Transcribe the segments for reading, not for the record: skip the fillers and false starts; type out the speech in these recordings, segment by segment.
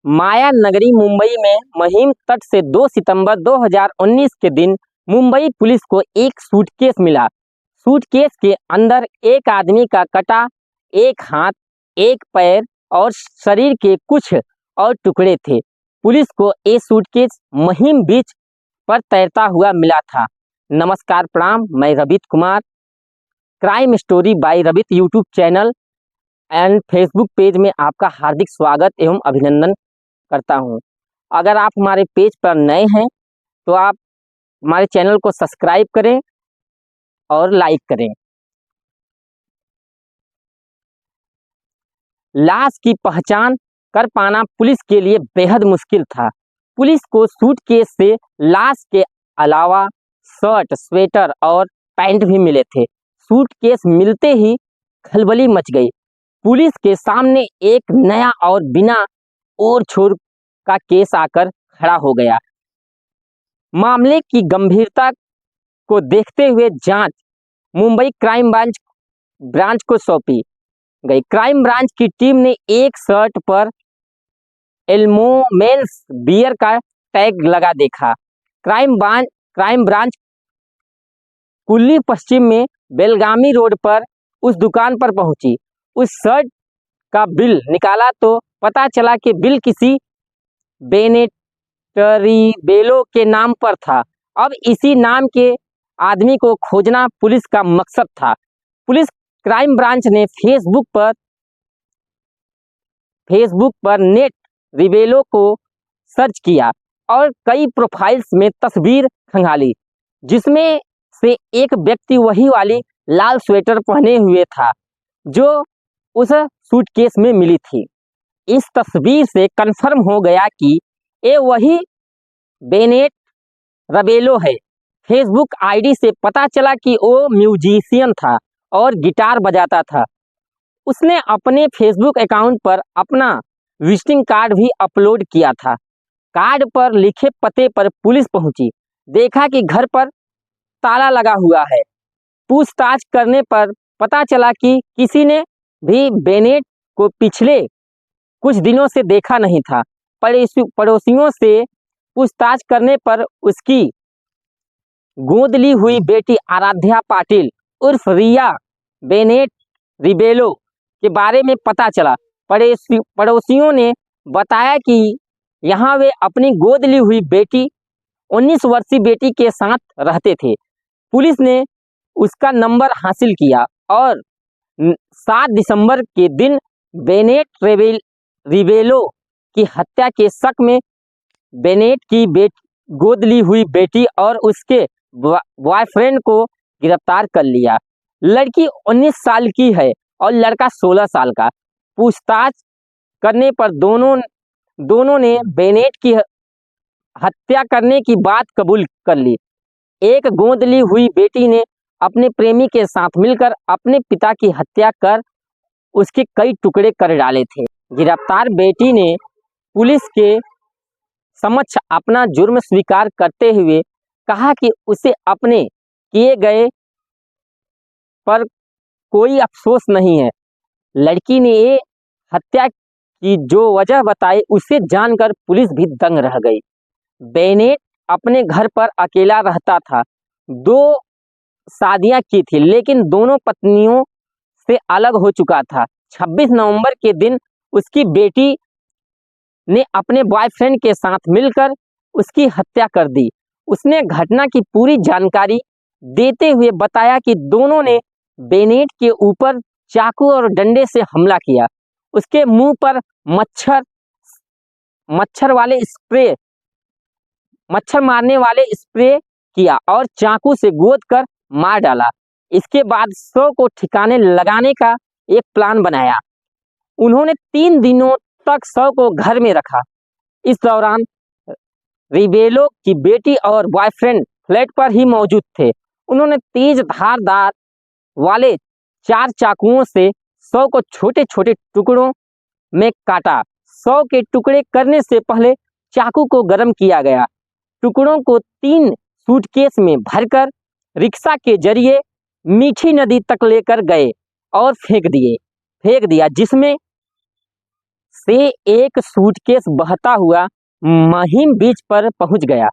माया नगरी मुंबई में महिम तट से 2 सितंबर 2019 के दिन मुंबई पुलिस को एक सूटकेस मिला। सूटकेस के अंदर एक आदमी का कटा एक हाथ, एक पैर और शरीर के कुछ और टुकड़े थे। पुलिस को ये सूटकेस महिम बीच पर तैरता हुआ मिला था। नमस्कार, प्रणाम, मैं Ravit Kumar. Crime story by Ravit YouTube channel and Facebook page में आपका हार्दिक स्वागत एवं अभिनंदन करता हूं। अगर आप हमारे पेज पर नए हैं तो आप हमारे चैनल को सब्सक्राइब करें और लाइक करें। लाश की पहचान कर पाना पुलिस के लिए बेहद मुश्किल था। पुलिस को सूटकेस से लाश के अलावा शर्ट, स्वेटर और पैंट भी मिले थे। सूटकेस मिलते ही खलबली मच गई। पुलिस के सामने एक नया और बिना ओर छोर का केस आकर खड़ा हो गया। मामले की गंभीरता को देखते हुए जांच मुंबई क्राइम ब्रांच को सौंपी गई। क्राइम ब्रांच की टीम ने एक शर्ट पर एल्मो मेंस बियर का टैग लगा देखा। क्राइम ब्रांच कुल्ली पश्चिम में बेलगामी रोड पर उस दुकान पर पहुंची। उस शर्ट का बिल निकाला तो पता चला कि बिल किसी बेनेट रिबेलो के नाम पर था। अब इसी नाम के आदमी को खोजना पुलिस का मकसद था। पुलिस क्राइम ब्रांच ने फेसबुक पर नेट रिबेलो को सर्च किया और कई प्रोफाइल्स में तस्वीर खंगाली, जिसमें से एक व्यक्ति वही वाली लाल स्वेटर पहने हुए था जो उस सूटकेस में मिली थी। इस तस्वीर से कंफर्म हो गया कि ये वही बेनेट रिबेलो है। फेसबुक आईडी से पता चला कि वो म्यूजिशियन था और गिटार बजाता था। उसने अपने फेसबुक अकाउंट पर अपना विजिटिंग कार्ड भी अपलोड किया था। कार्ड पर लिखे पते पर पुलिस पहुंची। देखा कि घर पर ताला लगा हुआ है। पूछताछ करने पर पता चला कि किसी ने भी बेनेट को पिछले कुछ दिनों से देखा नहीं था। पड़ोसियों से पूछताछ करने पर उसकी गोद ली हुई बेटी आराध्या पाटिल उर्फ रिया बेनेट रिबेलो के बारे में पता चला। पड़ोसियों ने बताया कि यहाँ वे अपनी गोद ली हुई बेटी 19 वर्षीय बेटी के साथ रहते थे। पुलिस ने उसका नंबर हासिल किया और 7 दिसंबर के दिन बेनेट रिबेलो की हत्या के शक में बेनेट की गोद ली हुई बेटी और उसके बॉयफ्रेंड को गिरफ्तार कर लिया। लड़की 19 साल की है और लड़का 16 साल का। पूछताछ करने पर दोनों ने बेनेट की हत्या करने की बात कबूल कर ली। एक गोद ली हुई बेटी ने अपने प्रेमी के साथ मिलकर अपने पिता की हत्या कर उसके कई टुकड़े कर डाले थे। गिरफ्तार बेटी ने पुलिस के समक्ष अपना जुर्म स्वीकार करते हुए कहा कि उसे अपने किए गए पर कोई अफसोस नहीं है। लड़की ने ये हत्या की जो वजह बताई उसे जानकर पुलिस भी दंग रह गई। बेनेट अपने घर पर अकेला रहता था। 2 शादियां की थी लेकिन दोनों पत्नियों से अलग हो चुका था। 26 नवंबर के दिन उसकी बेटी ने अपने बॉयफ्रेंड के साथ मिलकर उसकी हत्या कर दी। उसने घटना की पूरी जानकारी देते हुए बताया कि दोनों ने बेनेट के ऊपर चाकू और डंडे से हमला किया। उसके मुंह पर मच्छर मारने वाले स्प्रे किया और चाकू से गोद कर मार डाला। इसके बाद शव को ठिकाने लगाने का एक प्लान बनाया। उन्होंने 3 दिनों तक शव को घर में रखा। इस दौरान रिबेलो की बेटी और बॉयफ्रेंड फ्लैट पर ही मौजूद थे। उन्होंने तेज धारदार वाले 4 चाकुओं से शव को छोटे छोटे टुकड़ों में काटा। शव के टुकड़े करने से पहले चाकू को गर्म किया गया। टुकड़ों को 3 सूटकेस में भरकर रिक्शा के जरिए मीठी नदी तक लेकर गए और फेंक दिया, जिसमें से एक सूटकेस बहता हुआ महिम बीच पर पहुंच गया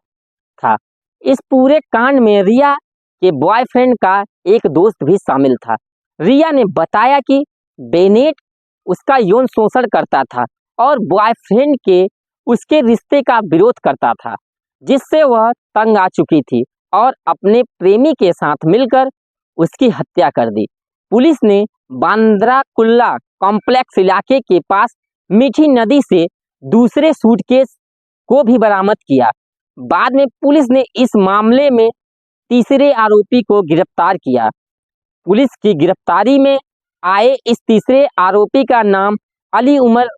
था। इस पूरे कांड में रिया के बॉयफ्रेंड का एक दोस्त भी शामिल था। रिया ने बताया कि बेनेट उसका यौन शोषण करता था और बॉयफ्रेंड के उसके रिश्ते का विरोध करता था, जिससे वह तंग आ चुकी थी और अपने प्रेमी के साथ मिलकर उसकी हत्या कर दी। पुलिस ने बांद्रा कुल्ला कॉम्प्लेक्स इलाके के पास मीठी नदी से दूसरे सूटकेस को भी बरामद किया। बाद में पुलिस ने इस मामले में तीसरे आरोपी को गिरफ्तार किया। पुलिस की गिरफ्तारी में आए इस तीसरे आरोपी का नाम अली उमर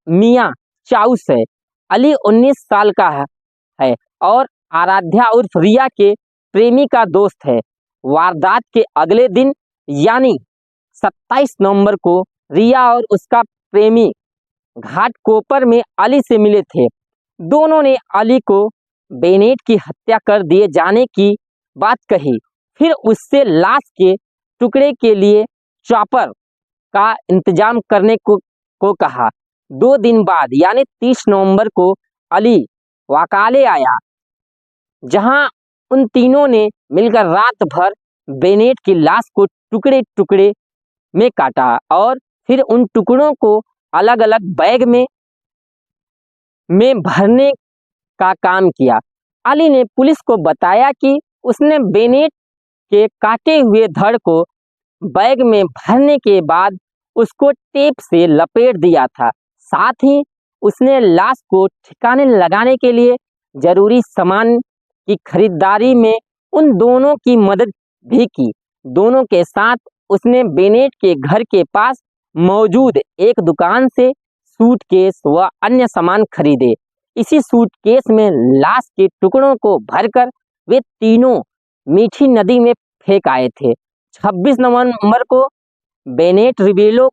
मियां चाउस है। अली 19 साल का है और आराध्या उर्फ रिया के प्रेमी का दोस्त है। वारदात के अगले दिन यानी 27 नवंबर को रिया और उसका प्रेमी घाटकोपर में अली से मिले थे। दोनों ने अली को बेनेट की हत्या कर दिए जाने की बात कही, फिर उससे लाश के टुकड़े के लिए चॉपर का इंतजाम करने को कहा। 2 दिन बाद यानी 30 नवंबर को अली वाकाले आया, जहां उन तीनों ने मिलकर रात भर बेनेट की लाश को टुकड़े टुकड़े में काटा और फिर उन टुकड़ों को अलग अलग बैग में भरने का काम किया। अली ने पुलिस को बताया कि उसने बेनेट के काटे हुए धड़ को बैग में भरने के बाद उसको टेप से लपेट दिया था। साथ ही उसने लाश को ठिकाने लगाने के लिए जरूरी सामान की खरीदारी में उन दोनों की मदद भी की। दोनों के साथ उसने बेनेट के घर के पास मौजूद एक दुकान से सूटकेस व अन्य सामान खरीदे। इसी सूटकेस में लाश के टुकड़ों को भरकर वे तीनों मीठी नदी में फेंक आए थे। 26 नवंबर को बेनेट रिबेलो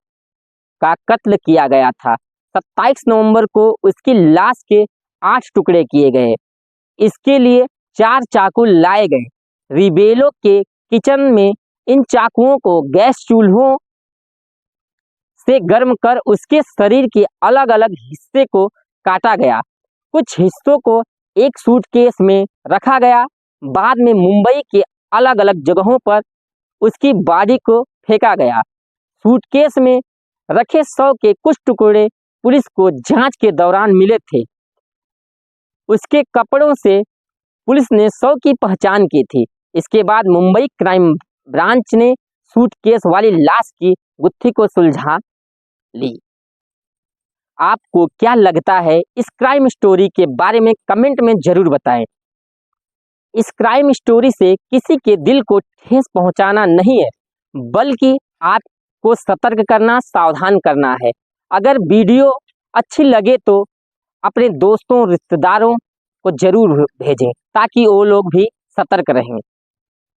का कत्ल किया गया था। 27 नवंबर को उसकी लाश के 8 टुकड़े किए गए। इसके लिए 4 चाकू लाए गए। रिबेलो के किचन में इन चाकुओं को गैस चूल्हों से गर्म कर उसके शरीर के अलग अलग हिस्से को काटा गया। कुछ हिस्सों को एक सूटकेस में रखा गया। बाद में मुंबई के अलग अलग जगहों पर उसकी बॉडी को फेंका गया। सूटकेस में रखे 100 के कुछ टुकड़े पुलिस को जांच के दौरान मिले थे। उसके कपड़ों से पुलिस ने 100 की पहचान की थी। इसके बाद मुंबई क्राइम ब्रांच ने सूटकेस वाली लाश की गुत्थी को सुलझा ली। आपको क्या लगता है इस क्राइम स्टोरी के बारे में कमेंट में जरूर बताएं। इस क्राइम स्टोरी से किसी के दिल को ठेस पहुंचाना नहीं है, बल्कि आपको सतर्क करना, सावधान करना है। अगर वीडियो अच्छी लगे तो अपने दोस्तों, रिश्तेदारों को जरूर भेजें ताकि वो लोग भी सतर्क रहें।